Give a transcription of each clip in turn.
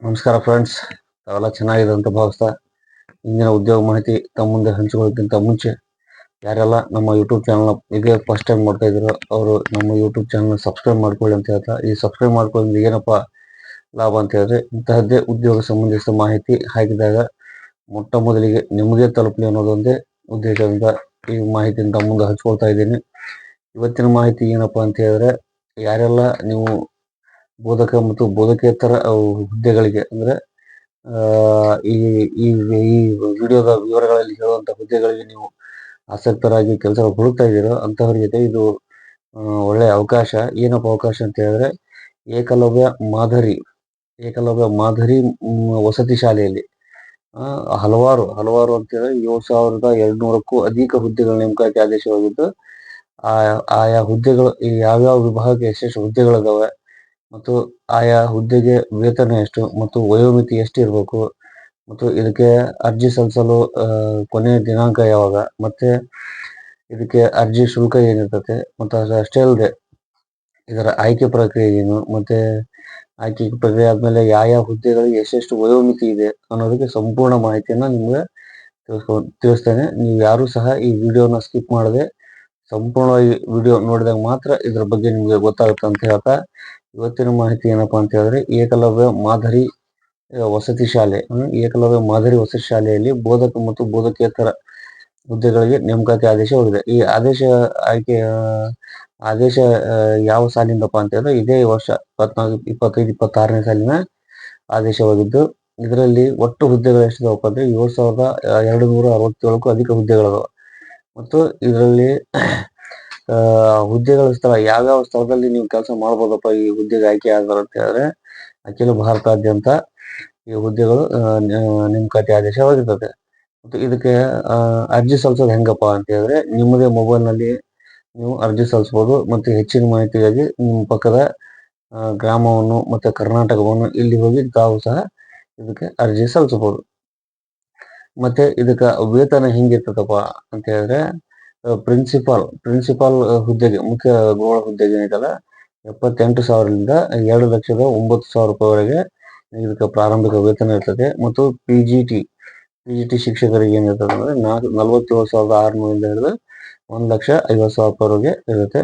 ನಮಸ್ಕಾರ ಫ್ರೆಂಡ್ಸ್, ತಾವೆಲ್ಲ ಚೆನ್ನಾಗಿದೆ ಅಂತ ಭಾವಿಸ್ತಾ ಇಂದಿನ ಉದ್ಯೋಗ ಮಾಹಿತಿ ತಮ್ಮ ಮುಂದೆ ಹಂಚಿಕೊಳ್ಳೋಕ್ಕಿಂತ ಮುಂಚೆ ಯಾರೆಲ್ಲ ನಮ್ಮ ಯೂಟ್ಯೂಬ್ ಚಾನಲ್ ಈಗ ಫಸ್ಟ್ ಟೈಮ್ ಮಾಡ್ತಾ ಇದ್ರು ಅವರು ನಮ್ಮ ಯೂಟ್ಯೂಬ್ ಚಾನಲ್ ಸಬ್ಸ್ಕ್ರೈಬ್ ಮಾಡ್ಕೊಳ್ಳಿ ಅಂತ ಹೇಳ್ತಾ, ಈ ಸಬ್ಸ್ಕ್ರೈಬ್ ಮಾಡ್ಕೊಳ್ಳೋದ್ರಿಂದ ಏನಪ್ಪ ಲಾಭ ಅಂತ ಹೇಳಿದ್ರೆ ಇಂತಹದ್ದೇ ಉದ್ಯೋಗ ಸಂಬಂಧಿಸಿದ ಮಾಹಿತಿ ಹಾಕಿದಾಗ ಮೊಟ್ಟ ಮೊದಲಿಗೆ ನಿಮಗೆ ತಲುಪಲಿ ಅನ್ನೋದೊಂದೇ ಉದ್ದೇಶದಿಂದ ಈ ಮಾಹಿತಿಯನ್ನು ತಮ್ಮ ಮುಂದೆ ಹಂಚ್ಕೊಳ್ತಾ ಇದ್ದೀನಿ. ಇವತ್ತಿನ ಮಾಹಿತಿ ಏನಪ್ಪಾ ಅಂತ ಹೇಳಿದ್ರೆ, ಯಾರೆಲ್ಲ ನೀವು ಬೋಧಕ ಮತ್ತು ಬೋಧಕೇತರ ಹುದ್ದೆಗಳಿಗೆ ಅಂದ್ರೆ ಈ ಈ ಈ ವಿಡಿಯೋದ ವಿವರಗಳಲ್ಲಿ ಹೇಳುವಂತ ಹುದ್ದೆಗಳಿಗೆ ನೀವು ಆಸಕ್ತರಾಗಿ ಕೆಲಸ ಹುಡುಕ್ತಾ ಇದ್ದೀರೋ ಅಂತವರಿಗೆ ಇದು ಒಳ್ಳೆಯ ಅವಕಾಶ. ಏನಪ್ಪ ಅವಕಾಶ ಅಂತ ಹೇಳಿದ್ರೆ, ಏಕಲವ್ಯ ಮಾದರಿ ವಸತಿ ಶಾಲೆಯಲ್ಲಿ ಹಲವಾರು ಅಂತ ಹೇಳಿದ್ರೆ 7,200ಕ್ಕೂ ಅಧಿಕ ಹುದ್ದೆಗಳ ನೇಮಕಾತಿ ಆದೇಶವಾಗಿದ್ದು, ಆಯಾ ಹುದ್ದೆಗಳು ಯಾವ್ಯಾವ ವಿಭಾಗಕ್ಕೆ ಎಷ್ಟೆಷ್ಟು ಹುದ್ದೆಗಳಿದಾವೆ ಮತ್ತು ಆಯಾ ಹುದ್ದೆಗೆ ವೇತನ ಎಷ್ಟು ಮತ್ತು ವಯೋಮಿತಿ ಎಷ್ಟು ಇರಬೇಕು ಮತ್ತು ಇದಕ್ಕೆ ಅರ್ಜಿ ಸಲ್ಲಿಸಲು ಕೊನೆಯ ದಿನಾಂಕ ಯಾವಾಗ, ಮತ್ತೆ ಇದಕ್ಕೆ ಅರ್ಜಿ ಶುಲ್ಕ ಏನಿರ್ತದೆ, ಮತ್ತು ಅಷ್ಟೇ ಅಲ್ಲದೆ ಇದರ ಆಯ್ಕೆ ಪ್ರಕ್ರಿಯೆ ಏನು, ಮತ್ತೆ ಆಯ್ಕೆ ಪ್ರಕ್ರಿಯೆ ಆದ್ಮೇಲೆ ಯಾವ ಹುದ್ದೆಗಳಿಗೆ ಎಷ್ಟೆಷ್ಟು ವಯೋಮಿತಿ ಇದೆ ಅನ್ನೋದಕ್ಕೆ ಸಂಪೂರ್ಣ ಮಾಹಿತಿಯನ್ನ ನಿಮ್ಗೆ ತಿಳಿಸ್ತೇನೆ. ನೀವು ಯಾರು ಸಹ ಈ ವಿಡಿಯೋನ ಸ್ಕಿಪ್ ಮಾಡದೆ ಸಂಪೂರ್ಣವಾಗಿ ವಿಡಿಯೋ ನೋಡಿದಾಗ ಮಾತ್ರ ಇದ್ರ ಬಗ್ಗೆ ನಿಮ್ಗೆ ಗೊತ್ತಾಗುತ್ತೆ ಅಂತ ಹೇಳ್ತಾ, ಇವತ್ತಿನ ಮಾಹಿತಿ ಏನಪ್ಪಾ ಅಂತ ಹೇಳಿದ್ರೆ, ಏಕಲವ್ಯ ಮಾದರಿ ವಸತಿ ಶಾಲೆಯಲ್ಲಿ ಬೋಧಕ ಮತ್ತು ಬೋಧಕೇತರ ಹುದ್ದೆಗಳಿಗೆ ನೇಮಕಾತಿ ಆದೇಶ ಹೋಗಿದೆ. ಈ ಆದೇಶ ಯಾವ ಸಾಲಿಂದಪ್ಪ ಅಂತ ಹೇಳಿದ್ರೆ, ಇದೇ ವರ್ಷ 24-25-26ನೇ ಸಾಲಿನ ಆದೇಶವಾಗಿದ್ದು, ಇದರಲ್ಲಿ ಒಟ್ಟು ಹುದ್ದೆಗಳು ಎಷ್ಟಿದಾವಪ್ಪ ಅಂದ್ರೆ 7,267ಕ್ಕೂ ಅಧಿಕ ಹುದ್ದೆಗಳದಾವ. ಮತ್ತು ಇದರಲ್ಲಿ ಹುದ್ದೆಗಳ ಸ್ಥಳ ಯಾವ್ಯಾವ ಸ್ಥಳದಲ್ಲಿ ನೀವು ಕೆಲಸ ಮಾಡ್ಬೋದಪ್ಪ ಈ ಹುದ್ದೆಗೆ ಆಯ್ಕೆ ಆದಾರ ಅಂತ ಹೇಳಿದ್ರೆ, ಅಖಿಲ ಭಾರತಾದ್ಯಂತ ಈ ಹುದ್ದೆಗಳು ನೇಮಕಾತಿ ಆದೇಶವಾಗಿರ್ತದೆ. ಮತ್ತು ಇದಕ್ಕೆ ಅರ್ಜಿ ಸಲ್ಲಿಸೋದು ಹೆಂಗಪ್ಪ ಅಂತ ಹೇಳಿದ್ರೆ, ನಿಮ್ಮದೇ ಮೊಬೈಲ್ ನಲ್ಲಿ ನೀವು ಅರ್ಜಿ ಸಲ್ಲಿಸಬಹುದು. ಮತ್ತು ಹೆಚ್ಚಿನ ಮಾಹಿತಿಗಾಗಿ ನಿಮ್ಮ ಪಕ್ಕದ ಗ್ರಾಮವನ್ನು ಮತ್ತೆ ಕರ್ನಾಟಕವನ್ನು ಇಲ್ಲಿ ಹೋಗಿ ತಾವು ಸಹ ಇದಕ್ಕೆ ಅರ್ಜಿ ಸಲ್ಲಿಸಬಹುದು. ಮತ್ತೆ ಇದಕ್ಕೆ ವೇತನ ಹೆಂಗಿರ್ತದಪ್ಪ ಅಂತ ಹೇಳಿದ್ರೆ, ಪ್ರಿನ್ಸಿಪಾಲ್ ಹುದ್ದೆಗೆ, ಮುಖ್ಯ ಗೋಳ ಹುದ್ದೆಗೆ ಏನೈತಲ್ಲ 78,000ರಿಂದ 2,09,000 ರೂಪಾಯಿವರೆಗೆ ಇದಕ್ಕೆ ಪ್ರಾರಂಭಿಕ ವೇತನ ಇರ್ತದೆ. ಮತ್ತು ಪಿಜಿಟಿ ಶಿಕ್ಷಕರಿಗೆ ಏನಿರ್ತದೆ ಅಂದ್ರೆ 47,600ರಿಂದ ಹಿಡಿದು 1,50,000 ರೂಪಾಯಿವರೆಗೆ ಇರುತ್ತೆ.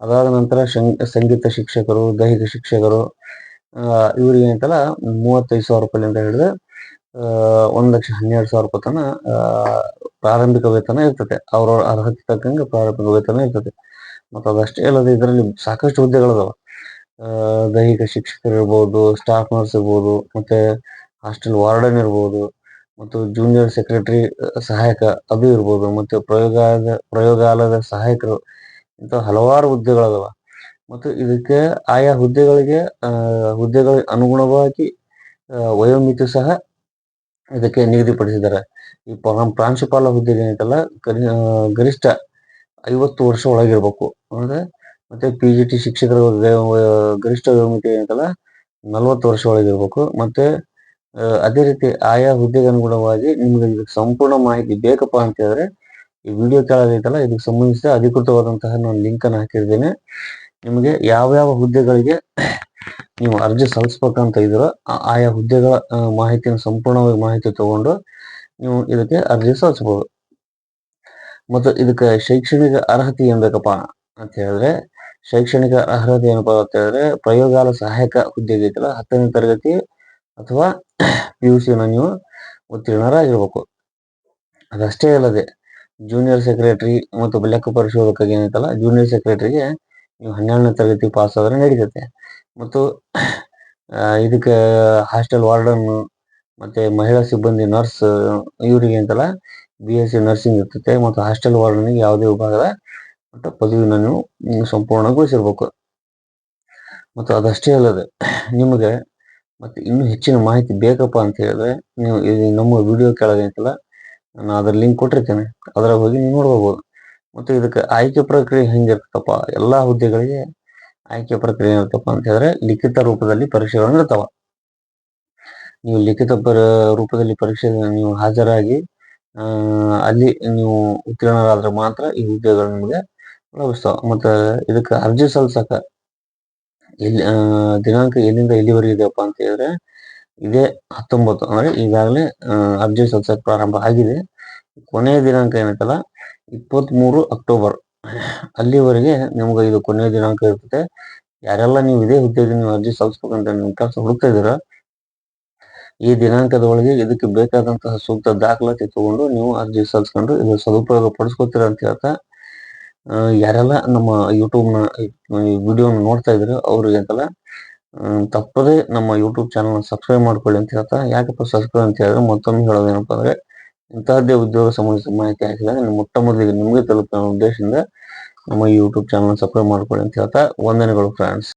ಅದಾದ ನಂತರ ಸಂಗೀತ ಶಿಕ್ಷಕರು, ದೈಹಿಕ ಶಿಕ್ಷಕರು ಇವ್ರಿಗೆ ಏನೈತಲ್ಲ 35,000 ರೂಪಾಯಿಯಿಂದ ಹಿಡಿದು 1,12,000 ರೂಪಾಯಿ ತನ ಪ್ರಾರಂಭಿಕ ವೇತನ ಇರ್ತದೆ. ಅವ್ರವ್ರ ಅರ್ಹತೆ ತಕ್ಕಂಗೆ ಪ್ರಾರಂಭಿಕ ವೇತನ ಇರ್ತದೆ. ಮತ್ತು ಅದಷ್ಟೇ ಅಲ್ಲದೆ ಇದರಲ್ಲಿ ಸಾಕಷ್ಟು ಹುದ್ದೆಗಳದಾವ. ದೈಹಿಕ ಶಿಕ್ಷಕರು ಇರ್ಬೋದು, ಸ್ಟಾಫ್ ನರ್ಸ್ ಇರ್ಬೋದು, ಮತ್ತೆ ಹಾಸ್ಟೆಲ್ ವಾರ್ಡನ್ ಇರ್ಬೋದು, ಮತ್ತು ಜೂನಿಯರ್ ಸೆಕ್ರೆಟರಿ ಸಹಾಯಕ ಅದು ಇರ್ಬೋದು, ಮತ್ತು ಪ್ರಯೋಗಾಲಯದ ಸಹಾಯಕರು, ಇಂಥ ಹಲವಾರು ಹುದ್ದೆಗಳದಾವ. ಮತ್ತು ಇದಕ್ಕೆ ಆಯಾ ಹುದ್ದೆಗಳಿಗೆ ಅನುಗುಣವಾಗಿ ವಯೋಮಿತಿ ಸಹ ಇದಕ್ಕೆ ನಿಗದಿಪಡಿಸಿದ್ದಾರೆ. ಈ ಪ್ರಾಂಶುಪಾಲ ಹುದ್ದೆಗೆ ಏನೈತಲ್ಲ ಗರಿಷ್ಠ 50 ವರ್ಷ ಒಳಗಿರ್ಬೇಕು ಅಂದ್ರೆ, ಮತ್ತೆ ಪಿಜಿಟಿ ಶಿಕ್ಷಕರ ಗರಿಷ್ಠ ವಯೋಮಿತಿ ಏನೈತಲ್ಲ 40 ವರ್ಷ ಒಳಗಿರ್ಬೇಕು. ಮತ್ತೆ ಅದೇ ರೀತಿ ಆಯಾ ಹುದ್ದೆಗೆ ಅನುಗುಣವಾಗಿ ನಿಮ್ಗೆ ಇದಕ್ಕೆ ಸಂಪೂರ್ಣ ಮಾಹಿತಿ ಬೇಕಪ್ಪ ಅಂತ ಹೇಳಿದ್ರೆ, ಈ ವಿಡಿಯೋ ಕೆಳಗೈತಲ್ಲ ಇದಕ್ಕೆ ಸಂಬಂಧಿಸಿದ ಅಧಿಕೃತವಾದಂತಹ ನಾನು ಲಿಂಕ್ ಅನ್ನು ಹಾಕಿದ್ದೇನೆ. ನಿಮಗೆ ಯಾವ್ಯಾವ ಹುದ್ದೆಗಳಿಗೆ ನೀವು ಅರ್ಜಿ ಸಲ್ಲಿಸ್ಬೇಕಂತ ಇದ್ದೀರೋ ಆಯಾ ಹುದ್ದೆಗಳ ಮಾಹಿತಿಯನ್ನು ಸಂಪೂರ್ಣವಾಗಿ ಮಾಹಿತಿ ತಗೊಂಡು ನೀವು ಇದಕ್ಕೆ ಅರ್ಜಿ ಸಲ್ಲಿಸಬಹುದು. ಮತ್ತು ಇದಕ್ಕೆ ಶೈಕ್ಷಣಿಕ ಅರ್ಹತೆ ಏನ್ ಬೇಕಪ್ಪ ಅಂತ ಹೇಳಿದ್ರೆ, ಶೈಕ್ಷಣಿಕ ಅರ್ಹತೆ ಏನಪ್ಪಾ ಅಂತ ಹೇಳಿದ್ರೆ, ಪ್ರಯೋಗಾಲಯ ಸಹಾಯಕ ಹುದ್ದೆಗೆ ಐತಲ್ಲ 10ನೇ ತರಗತಿ ಅಥವಾ PUCನ ನೀವು ಉತ್ತೀರ್ಣರಾಗಿರ್ಬೇಕು. ಅದಷ್ಟೇ ಅಲ್ಲದೆ ಜೂನಿಯರ್ ಸೆಕ್ರೆಟರಿ ಮತ್ತು ಲೆಕ್ಕ ಪರಿಶೋಧಕರಿಗೆ ಏನೈತಲ್ಲ ಜೂನಿಯರ್ ಸೆಕ್ರೆಟರಿಗೆ ನೀವು 12ನೇ ತರಗತಿ ಪಾಸ್ ಆದ್ರೆ ನಡೀತೈತೆ. ಮತ್ತು ಇದಕ್ಕೆ ಹಾಸ್ಟೆಲ್ ವಾರ್ಡನ್ ಮತ್ತೆ ಮಹಿಳಾ ಸಿಬ್ಬಂದಿ ನರ್ಸ್ ಇವರಿಗೆ ಅಂತಲ್ಲ BSc ನರ್ಸಿಂಗ್ ಇರ್ತೈತೆ. ಮತ್ತು ಹಾಸ್ಟೆಲ್ ವಾರ್ಡನ್ಗೆ ಯಾವುದೇ ವಿಭಾಗದ ಪದವಿನ ನೀವು ಸಂಪೂರ್ಣಗೊಳಿಸಿರ್ಬೇಕು. ಮತ್ತು ಅದಷ್ಟೇ ಅಲ್ಲದೆ ನಿಮಗೆ ಮತ್ತೆ ಇನ್ನೂ ಹೆಚ್ಚಿನ ಮಾಹಿತಿ ಬೇಕಪ್ಪ ಅಂತ ಹೇಳಿದ್ರೆ, ನೀವು ನಮ್ಮ ವಿಡಿಯೋ ಕೆಳಗೆ ಐತಲ್ಲ ನಾನು ಅದರ ಲಿಂಕ್ ಕೊಟ್ಟಿರ್ತೇನೆ, ಅದರ ಹೋಗಿ ನೀವು ನೋಡ್ಕೋಬಹುದು. ಮತ್ತು ಇದಕ್ಕೆ ಆಯ್ಕೆ ಪ್ರಕ್ರಿಯೆ ಹೆಂಗಿರ್ತಪ್ಪ, ಎಲ್ಲಾ ಹುದ್ದೆಗಳಿಗೆ ಆಯ್ಕೆ ಪ್ರಕ್ರಿಯೆ ಇರ್ತಪ್ಪ ಅಂತ ಹೇಳಿದ್ರೆ, ಲಿಖಿತ ರೂಪದಲ್ಲಿ ಪರೀಕ್ಷೆಗಳನ್ನು ಇರ್ತಾವ. ನೀವು ಲಿಖಿತ ರೂಪದಲ್ಲಿ ಪರೀಕ್ಷೆ ನೀವು ಹಾಜರಾಗಿ ಅಲ್ಲಿ ನೀವು ಉತ್ತೀರ್ಣರಾದ್ರೆ ಮಾತ್ರ ಈ ಹುದ್ದೆಗಳು ನಿಮಗೆ ಲಭಿಸ್ತಾವ. ಮತ್ತೆ ಇದಕ್ಕೆ ಅರ್ಜಿ ಸಲ್ಸಕ ದಿನಾಂಕ ಎಲ್ಲಿಂದ ಎಲ್ಲಿವರೆಗೆ ಇದೆಯಪ್ಪ ಅಂತ ಹೇಳಿದ್ರೆ, ಇದೇ 19 ಅಂದ್ರೆ ಈಗಾಗಲೇ ಅರ್ಜಿ ಸಲ್ಲಿಸಕ್ಕೆ ಪ್ರಾರಂಭ ಆಗಿದೆ. ಕೊನೆಯ ದಿನಾಂಕ ಏನೈತಲ್ಲ 23 ಅಕ್ಟೋಬರ್ ಅಲ್ಲಿವರೆಗೆ ನಿಮ್ಗೆ ಇದು ಕೊನೆಯ ದಿನಾಂಕ ಇರ್ತದೆ. ಯಾರೆಲ್ಲ ನೀವು ಇದೇ ಹುದ್ದೆಗೆ ನೀವು ಅರ್ಜಿ ಸಲ್ಲಿಸ್ಬೇಕಂತ ನೀವು ಕೆಲಸ ಹುಡುಕ್ತಾ ಇದ್ದೀರಾ, ಈ ದಿನಾಂಕದ ಒಳಗೆ ಇದಕ್ಕೆ ಬೇಕಾದಂತಹ ಸೂಕ್ತ ದಾಖಲಾತಿ ತಗೊಂಡು ನೀವು ಅರ್ಜಿ ಸಲ್ಲಿಸ್ಕೊಂಡು ಇದು ಸದುಪಯೋಗ ಪಡಿಸ್ಕೊತೀರ ಅಂತ ಹೇಳ್ತಾ, ಯಾರೆಲ್ಲ ನಮ್ಮ ಯೂಟ್ಯೂಬ್ನ ವಿಡಿಯೋನ ನೋಡ್ತಾ ಇದ್ರೆ ಅವ್ರಿಗೆ ಅಂತಲ್ಲ ತಪ್ಪದೇ ನಮ್ಮ ಯೂಟ್ಯೂಬ್ ಚಾನಲ್ನ ಸಬ್ಸ್ಕ್ರೈಬ್ ಮಾಡ್ಕೊಳ್ಳಿ ಅಂತ ಹೇಳ್ತಾ, ಯಾಕಪ್ಪ ಸಬ್ಸ್ಕ್ರೈಬ್ ಅಂತ ಹೇಳಿದ್ರೆ ಮತ್ತೊಮ್ಮೆ ಹೇಳೋದೇನಪ್ಪ ಅಂದ್ರೆ ಇಂತಹದ್ದೇ ಉದ್ಯೋಗ ಸಂಬಂಧಿಸಿದ ಮಾಹಿತಿ ಹಾಕಿದಾಗ ಮೊಟ್ಟ ಮೊದಲಿಗೆ ನಿಮಗೆ ತಲುಪುವ ಉದ್ದೇಶದಿಂದ ನಮ್ಮ ಯೂಟ್ಯೂಬ್ ಚಾನಲ್ ಸಬ್ಸ್ಕ್ರೈಬ್ ಮಾಡ್ಕೊಳ್ಳಿ ಅಂತ ಹೇಳ್ತಾ ವಂದನೆಗಳು ಫ್ರೆಂಡ್ಸ್.